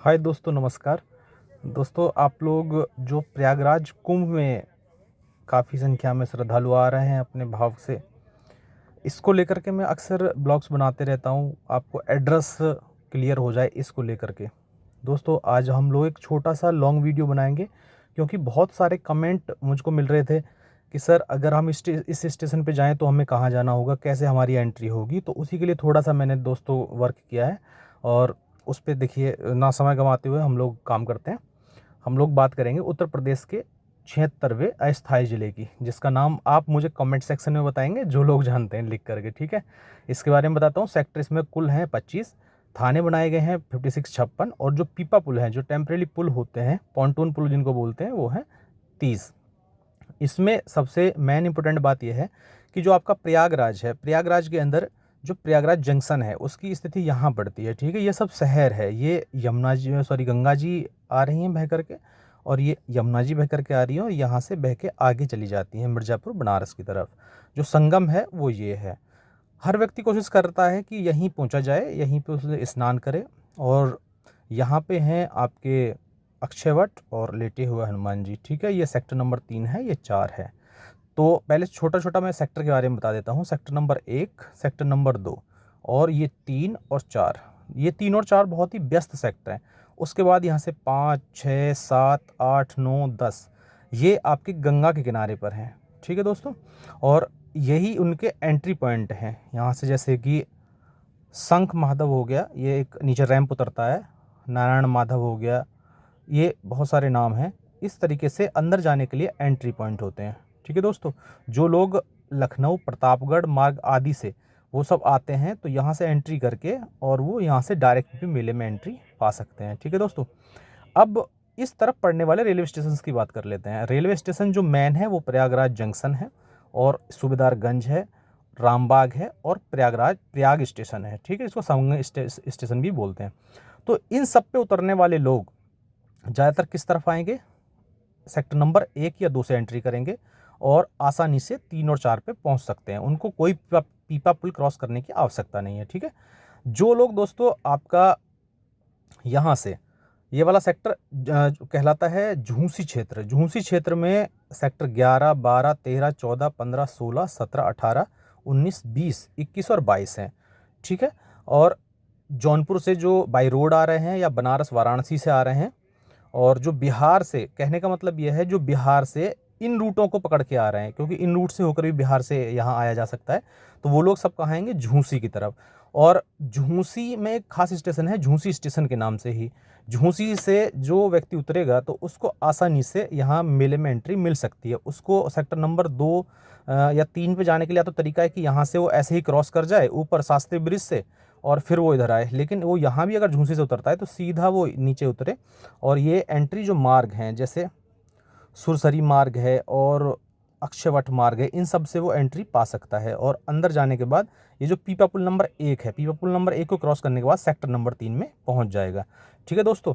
हाय दोस्तों, नमस्कार। दोस्तों, आप लोग जो प्रयागराज कुंभ में काफ़ी संख्या में श्रद्धालु आ रहे हैं अपने भाव से, इसको लेकर के मैं अक्सर ब्लॉग्स बनाते रहता हूँ, आपको एड्रेस क्लियर हो जाए इसको लेकर के। दोस्तों, आज हम लोग एक छोटा सा लॉन्ग वीडियो बनाएंगे, क्योंकि बहुत सारे कमेंट मुझको मिल रहे थे कि सर अगर हम इस स्टेशन पे जाएं तो हमें कहाँ जाना होगा, कैसे हमारी एंट्री होगी। तो उसी के लिए थोड़ा सा मैंने दोस्तों वर्क किया है, और उस पे देखिए ना समय गंवाते हुए हम लोग काम करते हैं। हम लोग बात करेंगे उत्तर प्रदेश के 76वें अस्थायी ज़िले की, जिसका नाम आप मुझे कमेंट सेक्शन में बताएंगे, जो लोग जानते हैं लिख करके, ठीक है। इसके बारे में बताता हूँ। सेक्टर इसमें कुल हैं 25, थाने बनाए गए हैं 56-56, और जो पीपा पुल हैं, जो टेम्परेरी पुल होते हैं, पॉन्टून पुल जिनको बोलते हैं, वो हैं 30। इसमें सबसे मेन इंपॉर्टेंट बात यह है कि जो आपका प्रयागराज है, प्रयागराज के अंदर जो प्रयागराज जंक्शन है उसकी स्थिति यहाँ पड़ती है, ठीक है। ये सब शहर है, ये यमुना जी, सॉरी गंगा जी आ रही हैं बह करके, और ये यमुना जी बह करके आ रही है, और यहाँ से बह के आगे चली जाती हैं मिर्ज़ापुर बनारस की तरफ। जो संगम है वो ये है। हर व्यक्ति कोशिश करता है कि यहीं पहुँचा जाए, यहीं पे उसे स्नान करे। और यहाँ पे हैं आपके अक्षयवट और लेटे हुए हनुमान जी, ठीक है। ये सेक्टर नंबर 3 है, ये 4 है। तो पहले छोटा-छोटा मैं सेक्टर के बारे में बता देता हूँ। सेक्टर नंबर 1, सेक्टर नंबर 2, और ये 3 और 4। ये 3 और 4 बहुत ही व्यस्त सेक्टर हैं। उसके बाद यहाँ से 5, 6, 7, 8, 9, 10 ये आपके गंगा के किनारे पर हैं, ठीक है दोस्तों। और यही उनके एंट्री पॉइंट हैं। यहाँ से जैसे कि शंख माधव हो गया, ये एक नीचे रैंप उतरता है, नारायण माधव हो गया, ये बहुत सारे नाम हैं। इस तरीके से अंदर जाने के लिए एंट्री पॉइंट होते हैं, ठीक है दोस्तों। जो लोग लखनऊ प्रतापगढ़ मार्ग आदि से वो सब आते हैं, तो यहाँ से एंट्री करके और वो यहाँ से डायरेक्ट भी मेले में एंट्री पा सकते हैं, ठीक है दोस्तों। अब इस तरफ पड़ने वाले रेलवे स्टेशन की बात कर लेते हैं। रेलवे स्टेशन जो मेन है वो प्रयागराज जंक्शन है, और सूबेदारगंज है, रामबाग है, और प्रयाग स्टेशन है, ठीक है। इसको संगम स्टेशन भी बोलते हैं। तो इन सब पे उतरने वाले लोग ज़्यादातर किस तरफ आएंगे? सेक्टर नंबर 1 या 2 से एंट्री करेंगे, और आसानी से 3 और 4 पे पहुंच सकते हैं। उनको कोई पीपा पुल क्रॉस करने की आवश्यकता नहीं है, ठीक है। जो लोग दोस्तों आपका यहाँ से ये वाला सेक्टर कहलाता है झूंसी क्षेत्र। झूंसी क्षेत्र में सेक्टर 11, 12, 13, 14, 15, 16, 17, 18, 19, 20, 21 और 22 हैं, ठीक है। और जौनपुर से जो बाई रोड आ रहे हैं, या बनारस वाराणसी से आ रहे हैं, और जो बिहार से, कहने का मतलब यह है जो बिहार से इन रूटों को पकड़ के आ रहे हैं, क्योंकि इन रूट से होकर भी बिहार से यहाँ आया जा सकता है, तो वो लोग सब कहाँ आएंगे? झूंसी की तरफ। और झूंसी में एक खास स्टेशन है, झूंसी स्टेशन के नाम से ही। झूंसी से जो व्यक्ति उतरेगा तो उसको आसानी से यहाँ मेले में एंट्री मिल सकती है। उसको सेक्टर नंबर 2 या 3 पे जाने के लिए तो तरीका है कि यहाँ से वो ऐसे ही क्रॉस कर जाए ऊपर शास्त्री ब्रिज से, और फिर वो इधर आए। लेकिन वो यहाँ भी अगर झूंसी से उतरता है तो सीधा वो नीचे उतरे, और ये एंट्री जो मार्ग हैं, जैसे सुरसरी मार्ग है और अक्षयवट मार्ग है, इन सब से वो एंट्री पा सकता है। और अंदर जाने के बाद ये जो पीपा पुल नंबर 1 है, पीपा पुल नंबर 1 को क्रॉस करने के बाद सेक्टर नंबर 3 में पहुंच जाएगा, ठीक है दोस्तों।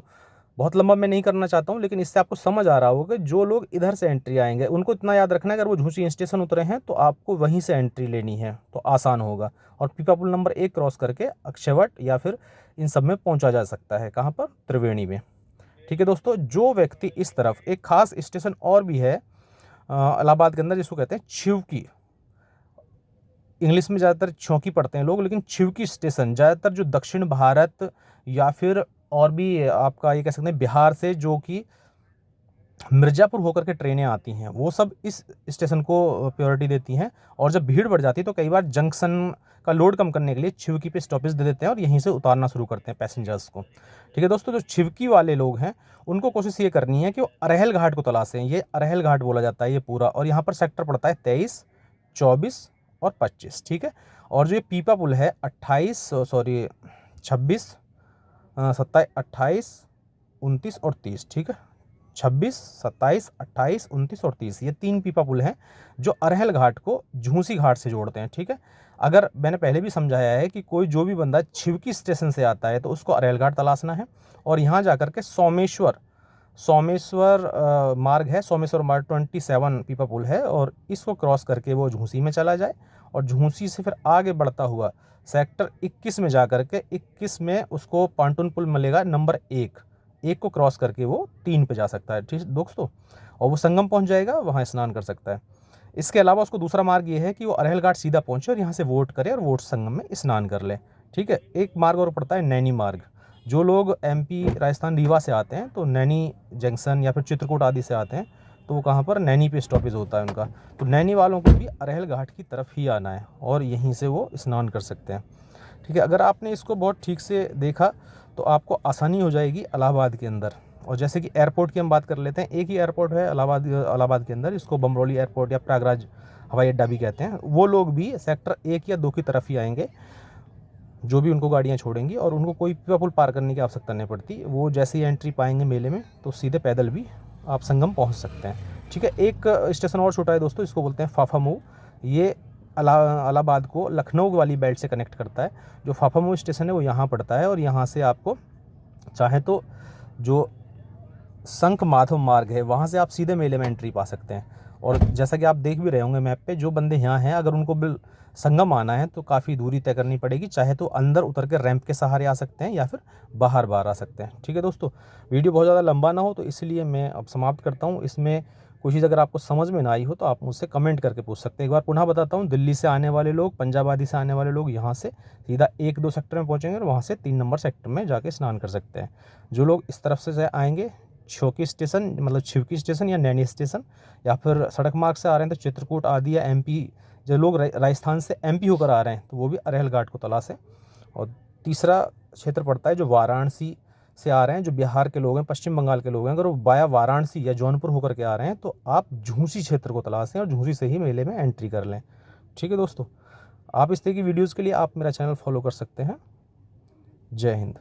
बहुत लंबा मैं नहीं करना चाहता हूं, लेकिन इससे आपको समझ आ रहा होगा कि जो लोग इधर से एंट्री आएंगे उनको इतना याद रखना है, अगर वो झूंसी स्टेशन उतरे हैं तो आपको वहीं से एंट्री लेनी है, तो आसान होगा। और पीपा पुल नंबर 1 क्रॉस करके अक्षयवट या फिर इन सब में पहुंचा जा सकता है। कहाँ पर? त्रिवेणी में, ठीक है दोस्तों। जो व्यक्ति इस तरफ, एक खास स्टेशन और भी है इलाहाबाद के अंदर, जिसको कहते हैं छिवकी। इंग्लिश में ज़्यादातर छौंकी पढ़ते हैं लोग, लेकिन छिवकी स्टेशन ज़्यादातर जो दक्षिण भारत या फिर और भी आपका ये कह सकते हैं बिहार से जो कि मिर्ज़ापुर होकर के ट्रेनें आती हैं, वो सब इस स्टेशन को प्रायोरिटी देती हैं। और जब भीड़ बढ़ जाती है तो कई बार जंक्शन का लोड कम करने के लिए छिवकी पे स्टॉपेज दे देते हैं, और यहीं से उतारना शुरू करते हैं पैसेंजर्स को, ठीक है दोस्तों। जो छिवकी वाले लोग हैं उनको कोशिश ये करनी है कि वो अरहल घाट को तलाशें। ये अरहल घाट बोला जाता है ये पूरा, और यहाँ पर सेक्टर पड़ता है 23, 24 और 25, ठीक है। और जो ये पीपा पुल है 26, 27, 28, 29 और 30, ठीक है। 26, 27, 28, 29 और 30 ये 3 पीपा पुल हैं जो अरहल घाट को झूंसी घाट से जोड़ते हैं, ठीक है। अगर मैंने पहले भी समझाया है कि कोई जो भी बंदा छिवकी स्टेशन से आता है तो उसको अरहल घाट तलाशना है, और यहाँ जाकर के सोमेश्वर मार्ग है, सोमेश्वर मार्ग 27 पीपा पुल है, और इसको क्रॉस करके वो झूंसी में चला जाए, और झूंसी से फिर आगे बढ़ता हुआ सेक्टर 21 में जा कर के 21 में उसको पॉन्टून पुल मिलेगा नंबर 1, 1 को क्रॉस करके वो 3 पे जा सकता है, ठीक है दोस्तों, और वो संगम पहुंच जाएगा, वहाँ स्नान कर सकता है। इसके अलावा उसको दूसरा मार्ग ये है कि वो अरहल घाट सीधा पहुंचे और यहाँ से वोट करे और वोट संगम में स्नान कर ले, ठीक है। एक मार्ग और पड़ता है नैनी मार्ग। जो लोग MP राजस्थान रीवा से आते हैं तो नैनी जंक्शन या फिर चित्रकूट आदि से आते हैं तो वो कहाँ पर नैनी पे स्टॉपेज होता है उनका, तो नैनी वालों को भी अरहल घाट की तरफ ही आना है और यहीं से वो स्नान कर सकते हैं, ठीक है। अगर आपने इसको बहुत ठीक से देखा तो आपको आसानी हो जाएगी इलाहाबाद के अंदर। और जैसे कि एयरपोर्ट की हम बात कर लेते हैं, एक ही एयरपोर्ट है इलाहाबाद के अंदर, इसको बमरौली एयरपोर्ट या प्रयागराज हवाई अड्डा भी कहते हैं। वो लोग भी सेक्टर 1 या 2 की तरफ ही आएंगे, जो भी उनको गाड़ियाँ छोड़ेंगी, और उनको कोई पुल पार करने की आवश्यकता नहीं पड़ती। वो जैसे ही एंट्री पाएंगे मेले में तो सीधे पैदल भी आप संगम पहुँच सकते हैं, ठीक है। एक स्टेशन और छोटा है दोस्तों, इसको बोलते हैं फाफामऊ। ये इलाहाबाद को लखनऊ वाली बेल्ट से कनेक्ट करता है। जो फाफामऊ स्टेशन है वो यहाँ पड़ता है और यहाँ से आपको चाहे तो जो शंख माधव मार्ग है वहाँ से आप सीधे मेले में एंट्री पा सकते हैं। और जैसा कि आप देख भी रहे होंगे मैप पे, जो बंदे यहाँ हैं अगर उनको संगम आना है तो काफ़ी दूरी तय करनी पड़ेगी, चाहे तो अंदर उतर के रैंप के सहारे आ सकते हैं या फिर बाहर आ सकते हैं, ठीक है दोस्तों। वीडियो बहुत ज़्यादा लंबा ना हो तो इसलिए मैं अब समाप्त करता हूँ। इसमें कोई चीज़ अगर आपको समझ में ना आई हो तो आप मुझसे कमेंट करके पूछ सकते हैं। एक बार पुनः बताता हूँ, दिल्ली से आने वाले लोग, पंजाब आदि से आने वाले लोग यहाँ से सीधा 1-2 सेक्टर में पहुँचेंगे और वहाँ से 3 नंबर सेक्टर में जाके स्नान कर सकते हैं। जो लोग इस तरफ से आएंगे, छोकी स्टेशन मतलब छिवकी स्टेशन या नैनी स्टेशन, या फिर सड़क मार्ग से आ रहे हैं तो चित्रकूट आदि या MP, जो लोग राजस्थान से MP होकर आ रहे हैं तो वो भी अरहल घाट को तलाशें। और तीसरा क्षेत्र पड़ता है जो वाराणसी से आ रहे हैं, जो बिहार के लोग हैं, पश्चिम बंगाल के लोग हैं, अगर वो बाया वाराणसी या जौनपुर होकर के आ रहे हैं तो आप झूंसी क्षेत्र को तलाशें और झूंसी से ही मेले में एंट्री कर लें, ठीक है दोस्तों। आप इस तरह की वीडियोज़ के लिए आप मेरा चैनल फॉलो कर सकते हैं। जय हिंद।